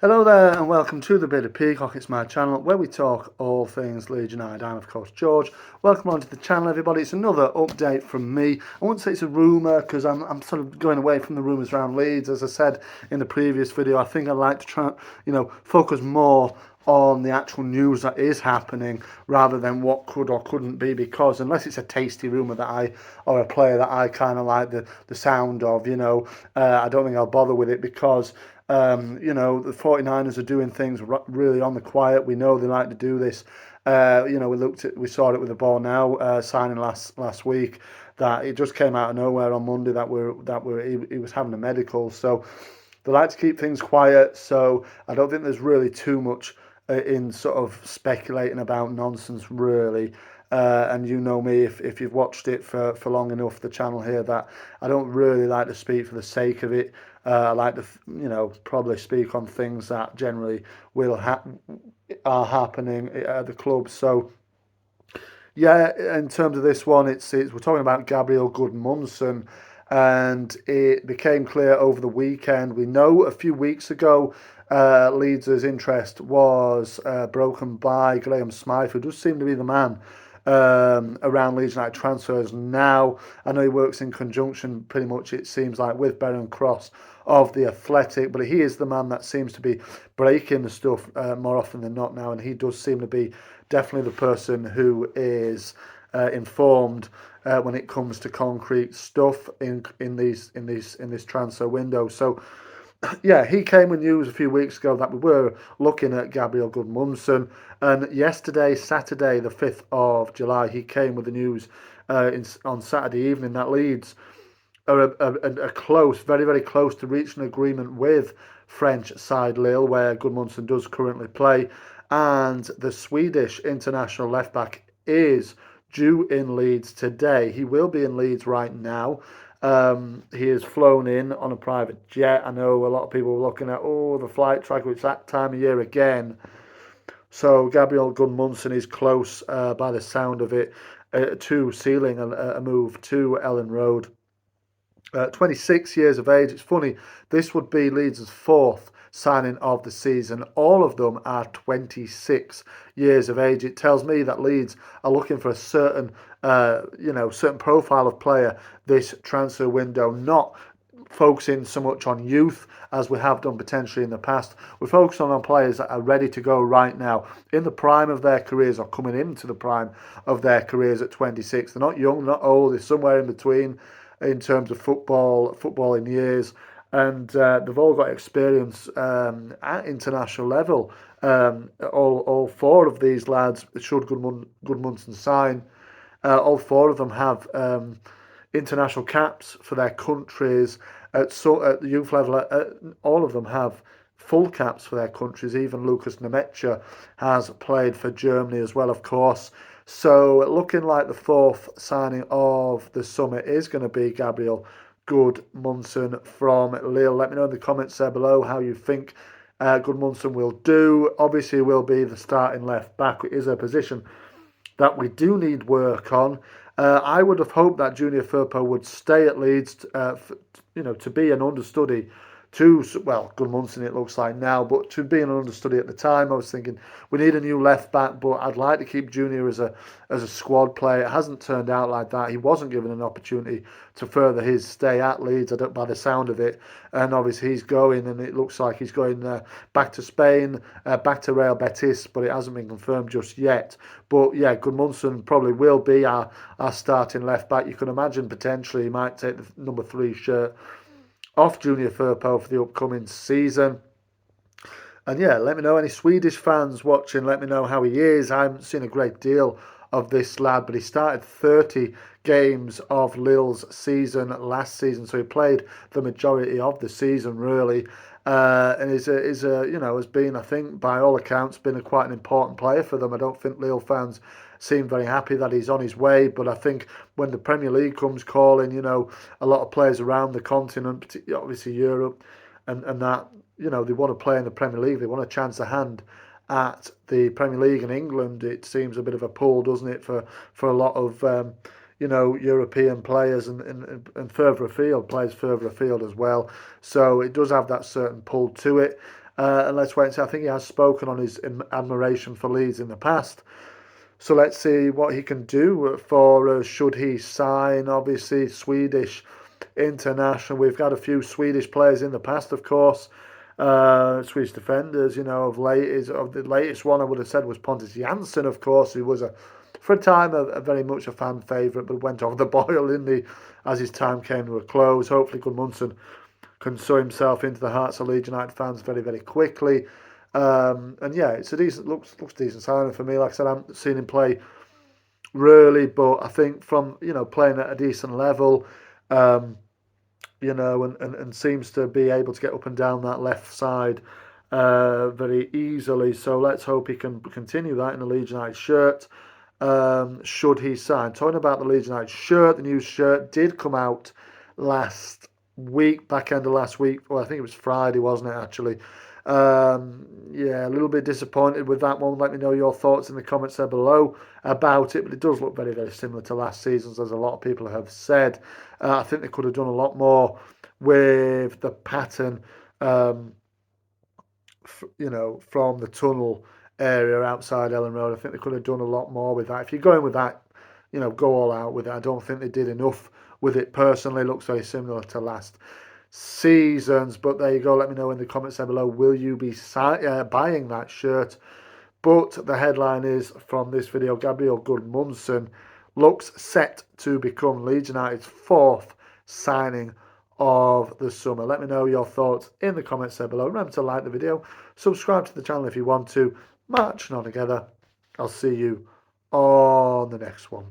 Hello there and welcome to the Bearded Peacock. It's my channel where we talk all things Leeds United. I'm of course George. Welcome onto the channel everybody. It's another update from me. I wouldn't say it's a rumour because I'm sort of going away from the rumours around Leeds. As I said in the previous video, I think I'd like to try, focus more on the actual news that is happening rather than what could or couldn't be, because unless it's a tasty rumour or a player that I kind of like the sound of, I don't think I'll bother with it because the 49ers are doing things really on the quiet. We know they like to do this. We saw it with the ball now signing last week, that it just came out of nowhere on Monday he was having a medical. So they like to keep things quiet. So I don't think there's really too much in sort of speculating about nonsense really. And you know me, if you've watched it for long enough, the channel here, that I don't really like to speak for the sake of it. I like to, probably speak on things that generally are happening at the club. So, yeah, in terms of this one, we're talking about Gabriel Gudmundsson, and it became clear over the weekend. We know a few weeks ago, Leeds' interest was broken by Graham Smythe, who does seem to be the man around Leeds United transfers now. I know he works in conjunction, pretty much it seems like, with Beren Cross of The Athletic, but he is the man that seems to be breaking the stuff more often than not now, and he does seem to be definitely the person who is informed when it comes to concrete stuff in this transfer window. So yeah, he came with news a few weeks ago that we were looking at Gabriel Gudmundsson, and yesterday, Saturday, the 5th of July, he came with the news on Saturday evening that Leeds are close, very, very close to reaching an agreement with French side Lille, where Gudmundsson does currently play, and the Swedish international left-back is due in Leeds today. He will be in Leeds right now. He is flown in on a private jet. I know a lot of people are looking at, the flight tracker, it's that time of year again. So Gabriel Gudmundsson is close, by the sound of it, to sealing a move to Elland Road. 26 years of age. It's funny, this would be Leeds' fourth signing of the season. All of them are 26 years of age. It tells me that Leeds are looking for a certain profile of player this transfer window, not focusing so much on youth as we have done potentially in the past. We're focusing on players that are ready to go right now, in the prime of their careers or coming into the prime of their careers at 26. They're not young, not old, they're somewhere in between in terms of footballing years, and they've all got experience at international level. All four of these lads, should Gudmundsson sign, all four of them have international caps for their countries. At the youth level, all of them have full caps for their countries. Even Lucas Nemecha has played for Germany as well, of course. So looking like the fourth signing of the summer is going to be Gabriel Gudmundsson from Lille. Let me know in the comments there below how you think Gudmundsson will do. Obviously, he will be the starting left back. It is a position that we do need work on. I would have hoped that Junior Firpo would stay at Leeds, to be an understudy to, well, Gudmundsson it looks like now, but to be an understudy at the time, I was thinking we need a new left back, but I'd like to keep Junior as a squad player. It hasn't turned out like that. He wasn't given an opportunity to further his stay at Leeds, by the sound of it, and obviously he's going, and it looks like he's going back to Spain, back to Real Betis, but it hasn't been confirmed just yet. But yeah, Gudmundsson probably will be our starting left back. You can imagine potentially he might take the number 3 shirt off Junior Firpo for the upcoming season. And yeah, let me know, any Swedish fans watching, let me know how he is. I haven't seen a great deal of this lad, but he started 30 games of Lille's season last season, so he played the majority of the season really. And has been, I think, by all accounts, been quite an important player for them. I don't think Lille fans seem very happy that he's on his way, but I think when the Premier League comes calling, a lot of players around the continent, obviously Europe, and that, they want to play in the Premier League. They want a chance of hand at the Premier League in England. It seems a bit of a pull, doesn't it, for a lot of European players and further afield, players further afield as well. So it does have that certain pull to it. And let's wait and see. I think he has spoken on his admiration for Leeds in the past. So let's see what he can do for us. Should he sign, obviously, Swedish international? We've got a few Swedish players in the past, of course. Swedish defenders, of the latest one I would have said was Pontus Jansson, of course, who was for a time a very much a fan favourite, but went off the boil as his time came to a close. Hopefully Gudmundsson can sow himself into the hearts of Leeds United fans very, very quickly. And yeah, it's a looks decent signing for me. Like I said, I haven't seen him play really, but I think from playing at a decent level, and seems to be able to get up and down that left side very easily. So let's hope he can continue that in a Leeds United shirt. Should he sign? Talking about the Leeds United shirt, the new shirt did come out last week, back end of last week. Well, I think it was Friday, wasn't it, actually? Yeah, a little bit disappointed with that one. Let me know your thoughts in the comments there below about it, but it does look very, very similar to last season's, as a lot of people have said. I think they could have done a lot more with the pattern, from the tunnel area outside Elland Road. I think they could have done a lot more with that. If you're going with that, go all out with it. I don't think they did enough with it personally. It looks very similar to last seasons, but there you go. Let me know in the comments down below, will you be buying that shirt? But the headline is from this video: Gabriel Gudmundsson looks set to become Leeds United's 4th signing of the summer. Let me know your thoughts in the comments down below. Remember to like the video, subscribe to the channel if you want to. Marching on together. I'll see you on the next one.